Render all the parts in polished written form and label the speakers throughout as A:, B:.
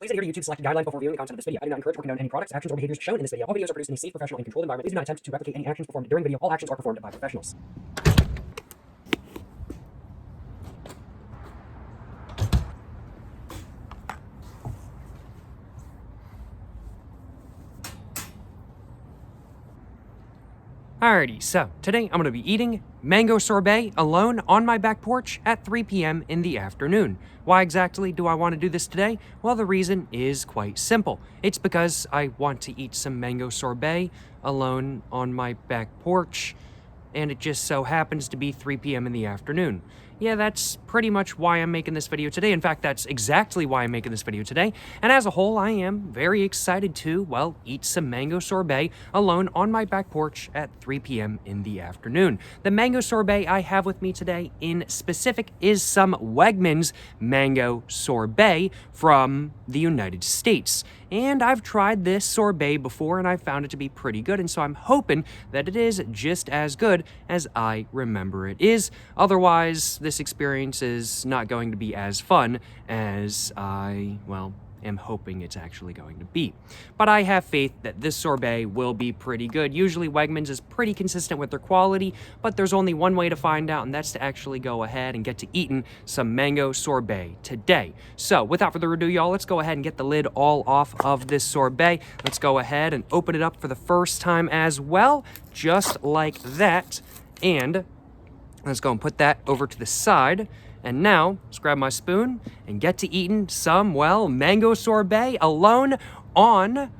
A: Please adhere to YouTube's selected guidelines before viewing the content of this video. I do not encourage or condone any products, actions, or behaviors shown in this video. All videos are produced in a safe, professional, and controlled environment. Please do not attempt to replicate any actions performed during the video. All actions are performed by professionals.
B: Alrighty, so today I'm going to be eating mango sorbet alone on my back porch at 3 p.m. in the afternoon. Why exactly do I want to do this today? Well, the reason is quite simple. It's because I want to eat some mango sorbet alone on my back porch, and it just so happens to be 3 p.m. in the afternoon. Yeah, that's pretty much why I'm making this video today. In fact, that's exactly why I'm making this video today. And as a whole, I am very excited to, well, eat some mango sorbet alone on my back porch at 3 p.m. in the afternoon. The mango sorbet I have with me today in specific is some Wegmans mango sorbet from the United States. And I've tried this sorbet before and I found it to be pretty good, and so I'm hoping that it is just as good as I remember it is. Otherwise, this experience is not going to be as fun as I, well, am hoping it's actually going to be. But I have faith that this sorbet will be pretty good. Usually Wegmans is pretty consistent with their quality, but there's only one way to find out, and that's to actually go ahead and get to eating some mango sorbet today. So without further ado, y'all, let's go ahead and get the lid all off of this sorbet. Let's go ahead and open it up for the first time as well, just like that. And let's go and put that over to the side. And now, let's grab my spoon and get to eating some, well, mango sorbet alone on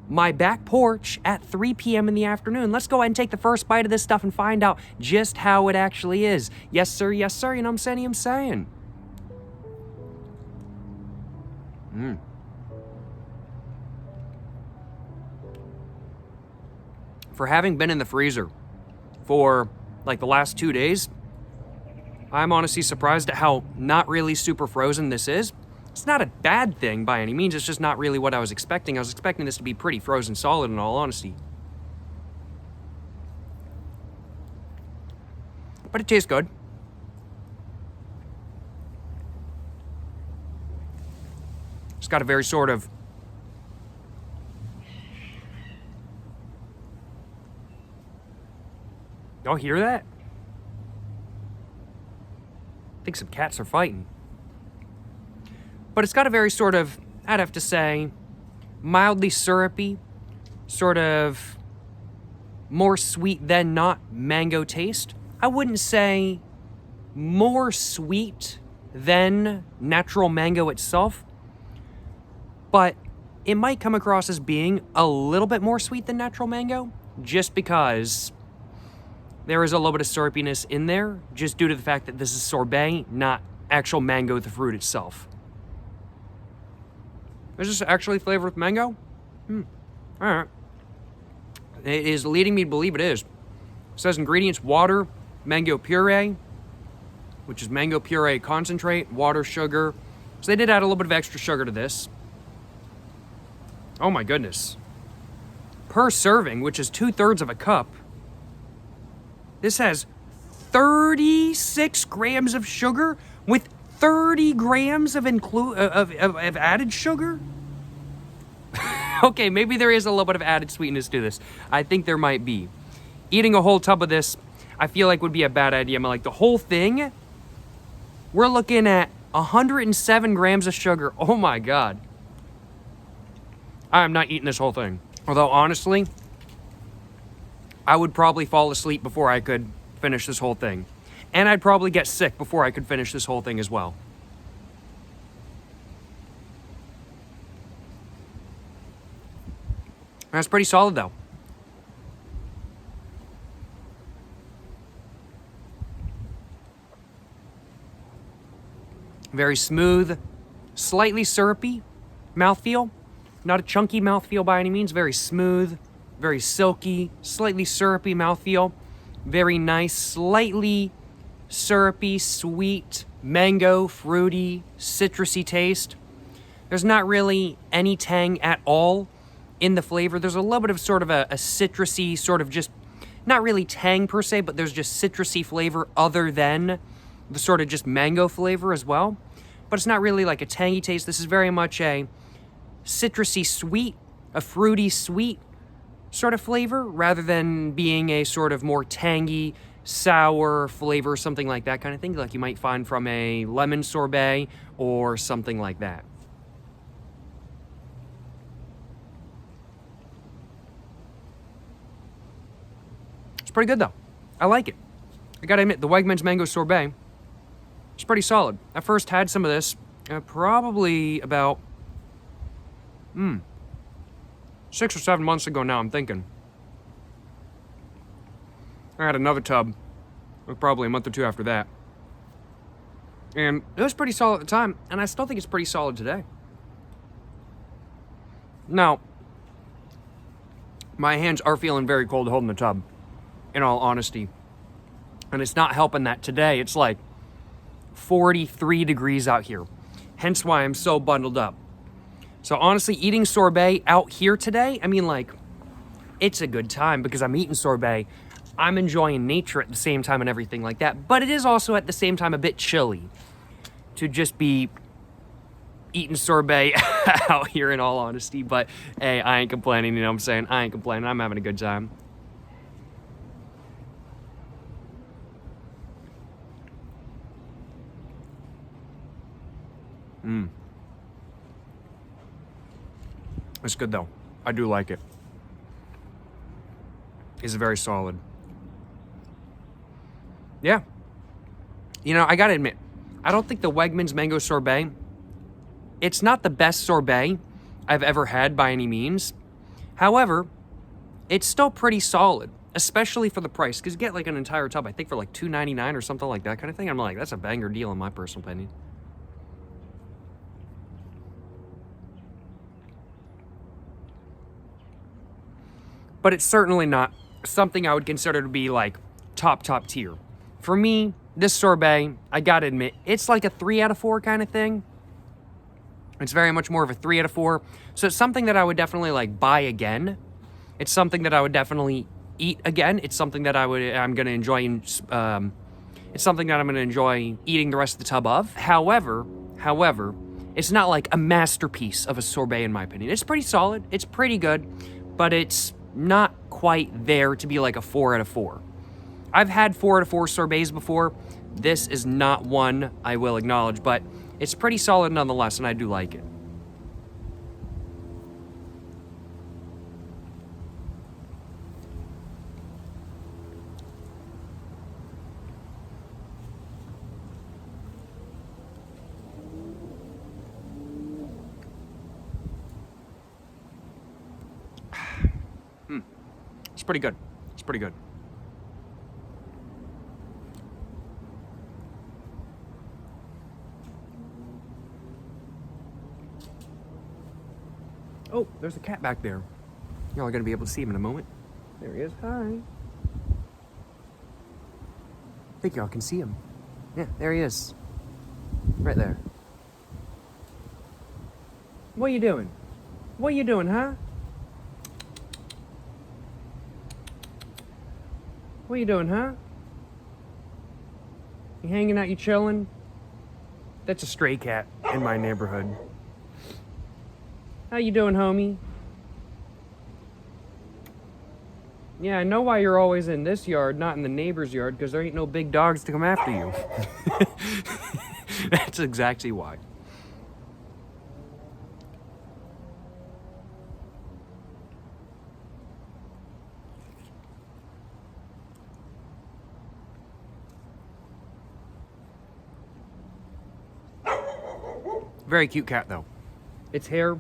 B: my back porch at 3 p.m. in the afternoon. Let's go ahead and take the first bite of this stuff and find out just how it actually is. Yes, sir, you know what I'm saying? For having been in the freezer for, like, the last 2 days, I'm honestly surprised at how not really super frozen this is. It's not a bad thing by any means, it's just not really what I was expecting. I was expecting this to be pretty frozen solid in all honesty. But it tastes good. It's got a very sort of y'all hear that? I think some cats are fighting. But it's got a very sort of, I'd have to say, mildly syrupy, sort of more sweet than not mango taste. I wouldn't say more sweet than natural mango itself, but it might come across as being a little bit more sweet than natural mango, just because there is a little bit of syrupiness in there, just due to the fact that this is sorbet, not actual mango, the fruit itself. Is this actually flavored with mango? Alright. It is leading me to believe it is. It says ingredients: water, mango puree, which is mango puree concentrate, water, sugar. So they did add a little bit of extra sugar to this. Oh my goodness. Per serving, which is 2/3 of a cup, this has 36 grams of sugar with 30 grams of added sugar? Okay, maybe there is a little bit of added sweetness to this. I think there might be. Eating a whole tub of this, I feel like would be a bad idea. Like the whole thing, we're looking at 107 grams of sugar. Oh my God. I'm not eating this whole thing. Although honestly, I would probably fall asleep before I could finish this whole thing. And I'd probably get sick before I could finish this whole thing as well. That's pretty solid though. Very smooth, slightly syrupy mouthfeel. Not a chunky mouthfeel by any means, very smooth. Very silky, slightly syrupy mouthfeel. Very nice, slightly syrupy, sweet, mango, fruity, citrusy taste. There's not really any tang at all in the flavor. There's a little bit of sort of a citrusy, sort of just, not really tang per se, but there's just citrusy flavor other than the sort of just mango flavor as well. But it's not really like a tangy taste. This is very much a citrusy sweet, a fruity sweet sort of flavor, rather than being a sort of more tangy, sour flavor, something like that kind of thing, like you might find from a lemon sorbet or something like that. It's pretty good though. I like it. I gotta admit, the Wegmans Mango Sorbet, it's pretty solid. I first had some of this probably about 6 or 7 months ago now, I'm thinking. I had another tub probably a month or two after that. And it was pretty solid at the time, and I still think it's pretty solid today. Now, my hands are feeling very cold holding the tub, in all honesty. And it's not helping that today. It's like 43 degrees out here. Hence why I'm so bundled up. So honestly, eating sorbet out here today, I mean, like, it's a good time because I'm eating sorbet. I'm enjoying nature at the same time and everything like that. But it is also at the same time a bit chilly to just be eating sorbet out here, in all honesty. But hey, I ain't complaining, you know what I'm saying? I ain't complaining. I'm having a good time. It's good though. I do like it. It's very solid. Yeah. You know, I gotta admit, I don't think the Wegmans Mango Sorbet, it's not the best sorbet I've ever had by any means. However, it's still pretty solid, especially for the price, because you get like an entire tub, I think for like $2.99 or something like that kind of thing. I'm like, that's a banger deal in my personal opinion. But it's certainly not something I would consider to be like top tier. For me, this sorbet, I gotta admit, it's like a 3 out of 4 kind of thing. It's very much more of a 3 out of 4. So it's something that I would definitely like buy again. It's something that I would definitely eat again. It's something that I'm gonna enjoy. It's something that I'm gonna enjoy eating the rest of the tub of. However, it's not like a masterpiece of a sorbet in my opinion. It's pretty solid. It's pretty good, but it's not quite there to be like a 4 out of 4. I've had 4 out of 4 sorbets before. This is not one, I will acknowledge, but it's pretty solid nonetheless, and I do like it. It's pretty good. It's pretty good. Oh, there's a cat back there. Y'all are gonna be able to see him in a moment. There he is. Hi. I think y'all can see him. Yeah, there he is. Right there. What you doing? What you doing, huh? What you doing, huh? You hanging out, you chilling? That's a stray cat in my neighborhood. How you doing, homie? Yeah, I know why you're always in this yard, not in the neighbor's yard, because there ain't no big dogs to come after you. That's exactly why. Very cute cat, though. Its hair,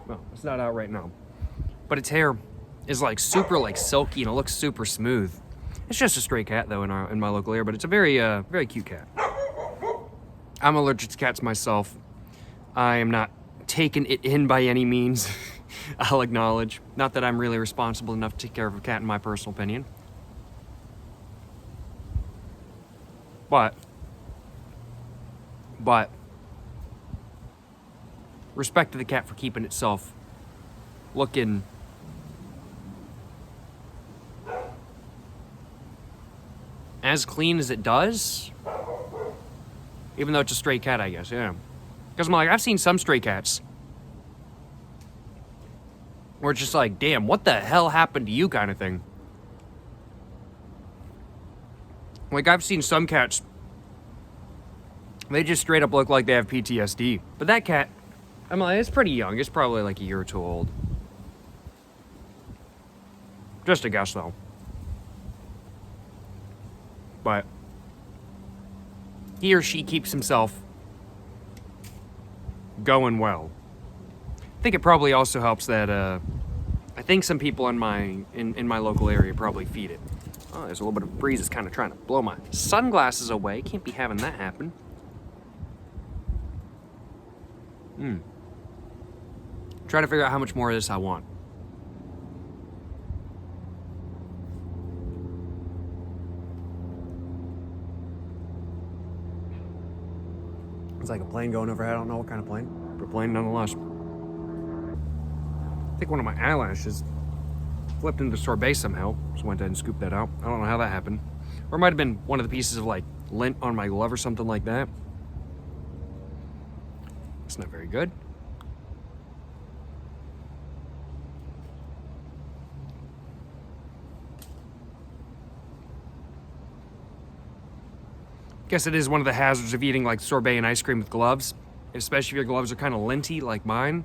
B: well, it's not out right now, but its hair is like super like silky and it looks super smooth. It's just a stray cat though in my local area, but it's a very cute cat. I'm allergic to cats myself. I am not taking it in by any means. I'll acknowledge. Not that I'm really responsible enough to take care of a cat in my personal opinion. But respect to the cat for keeping itself looking as clean as it does, even though it's a stray cat, I guess, yeah. Because I'm like, I've seen some stray cats Or it's just like, damn, what the hell happened to you kind of thing. Like, I've seen some cats, they just straight up look like they have PTSD. But that cat, I'm like, it's pretty young. It's probably like a year or two old. Just a guess, though. But he or she keeps himself going well. I think it probably also helps that I think some people in my local area probably feed it. Oh, there's a little bit of breeze that's kind of trying to blow my sunglasses away. Can't be having that happen. Trying to figure out how much more of this I want. It's like a plane going overhead. I don't know what kind of plane, but a plane nonetheless. I think one of my eyelashes flipped into sorbet somehow. Just went ahead and scooped that out. I don't know how that happened. Or it might have been one of the pieces of like lint on my glove or something like that. It's not very good. Guess it is one of the hazards of eating like sorbet and ice cream with gloves, especially if your gloves are kind of linty like mine.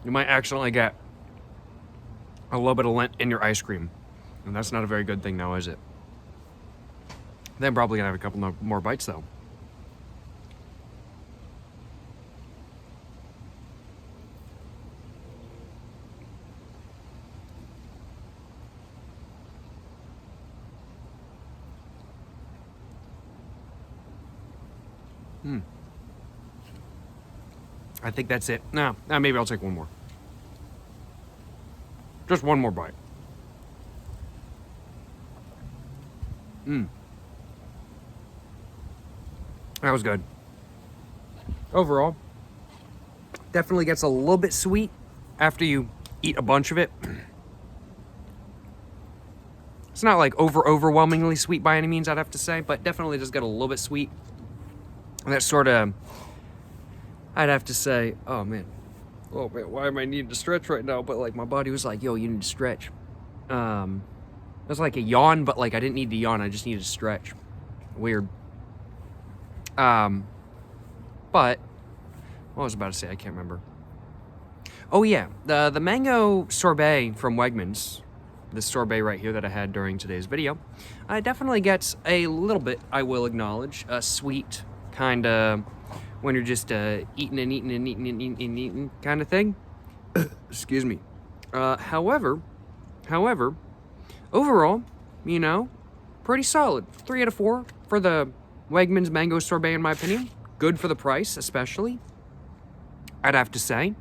B: You might accidentally get a little bit of lint in your ice cream, and that's not a very good thing now, is it? Then probably gonna have a couple more bites though. I think that's it. No, maybe I'll take one more. Just one more bite. That was good. Overall, definitely gets a little bit sweet after you eat a bunch of it. It's not like overwhelmingly sweet by any means, I'd have to say, but definitely does get a little bit sweet. And that sort of, I'd have to say, oh man, why am I needing to stretch right now? But like my body was like, yo, you need to stretch. It was like a yawn, but like I didn't need to yawn, I just needed to stretch. Weird. But what was I about to say? I can't remember. Oh yeah, the mango sorbet from Wegmans, this sorbet right here that I had during today's video, definitely gets a little bit, I will acknowledge, a sweet kind of when you're just eating and eating and eating and eating and eating kind of thing. Excuse me. However, overall, you know, pretty solid. 3 out of 4 for the Wegmans mango sorbet, in my opinion. Good for the price, especially, I'd have to say.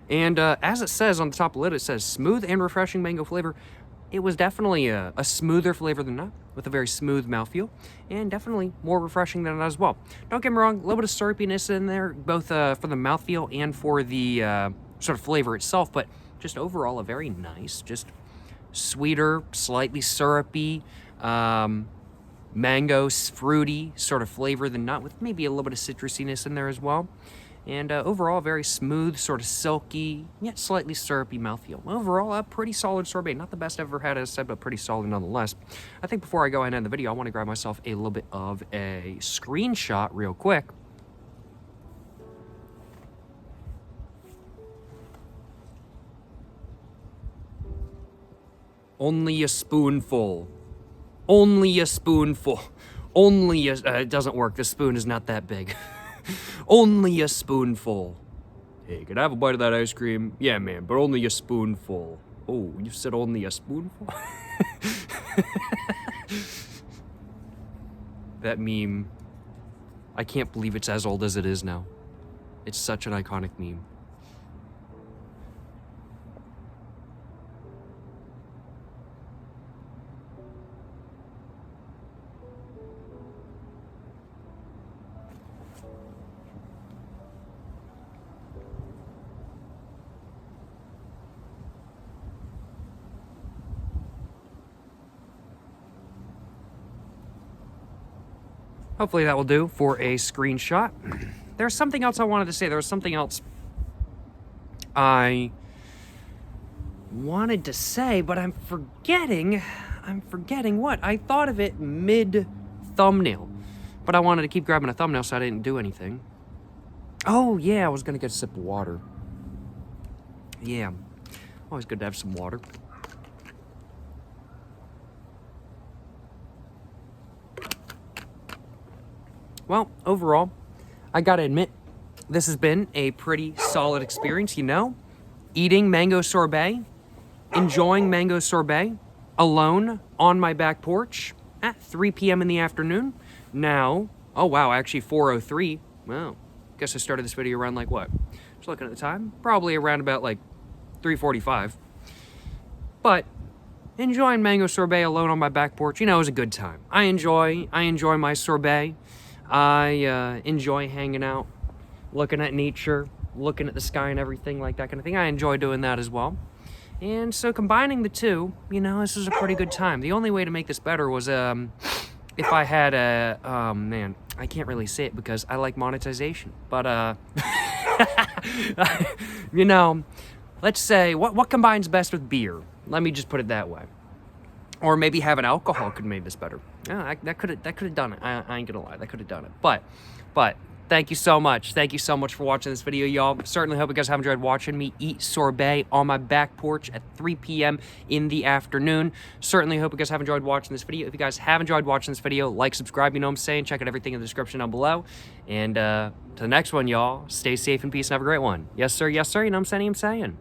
B: And as it says on the top of the lid, it says smooth and refreshing mango flavor. It was definitely a smoother flavor than that, with a very smooth mouthfeel, and definitely more refreshing than that as well. Don't get me wrong, a little bit of syrupiness in there, both for the mouthfeel and for the sort of flavor itself, but just overall a very nice, just sweeter, slightly syrupy, mango, fruity sort of flavor than not, with maybe a little bit of citrusiness in there as well. And overall, very smooth, sort of silky, yet slightly syrupy mouthfeel. Overall, a pretty solid sorbet. Not the best I've ever had, as I said, but pretty solid nonetheless. I think before I go ahead and end the video, I want to grab myself a little bit of a screenshot real quick. Only a spoonful. Only a spoonful. Only a... it doesn't work. The spoon is not that big. Only a spoonful. Hey, could I have a bite of that ice cream? Yeah, man, but only a spoonful. Oh, you said only a spoonful? That meme, I can't believe it's as old as it is now. It's such an iconic meme. Hopefully that will do for a screenshot. There's something else I wanted to say. There was something else I wanted to say, but I'm forgetting what. I thought of it mid-thumbnail, but I wanted to keep grabbing a thumbnail, so I didn't do anything. Oh, yeah, I was going to get a sip of water. Yeah, always good to have some water. Well, overall, I gotta admit, this has been a pretty solid experience, you know? Eating mango sorbet, enjoying mango sorbet, alone on my back porch at 3 p.m. in the afternoon. Now, oh wow, actually 4:03. Well, guess I started this video around like what? Just looking at the time, probably around about like 3:45. But enjoying mango sorbet alone on my back porch, you know, it was a good time. I enjoy my sorbet. I enjoy hanging out, looking at nature, looking at the sky and everything like that kind of thing. I enjoy doing that as well. And so combining the two, you know, this is a pretty good time. The only way to make this better was if I had a, man, I can't really say it because I like monetization. But, you know, let's say, what combines best with beer? Let me just put it that way. Or maybe having alcohol could have made this better. Yeah, that could have done it. I ain't gonna lie, that could have done it. But thank you so much. Thank you so much for watching this video, y'all. Certainly hope you guys have enjoyed watching me eat sorbet on my back porch at 3 p.m. in the afternoon. Certainly hope you guys have enjoyed watching this video. If you guys have enjoyed watching this video, like, subscribe, you know what I'm saying. Check out everything in the description down below. And to the next one, y'all, stay safe and peace and have a great one. Yes, sir, you know what I'm saying?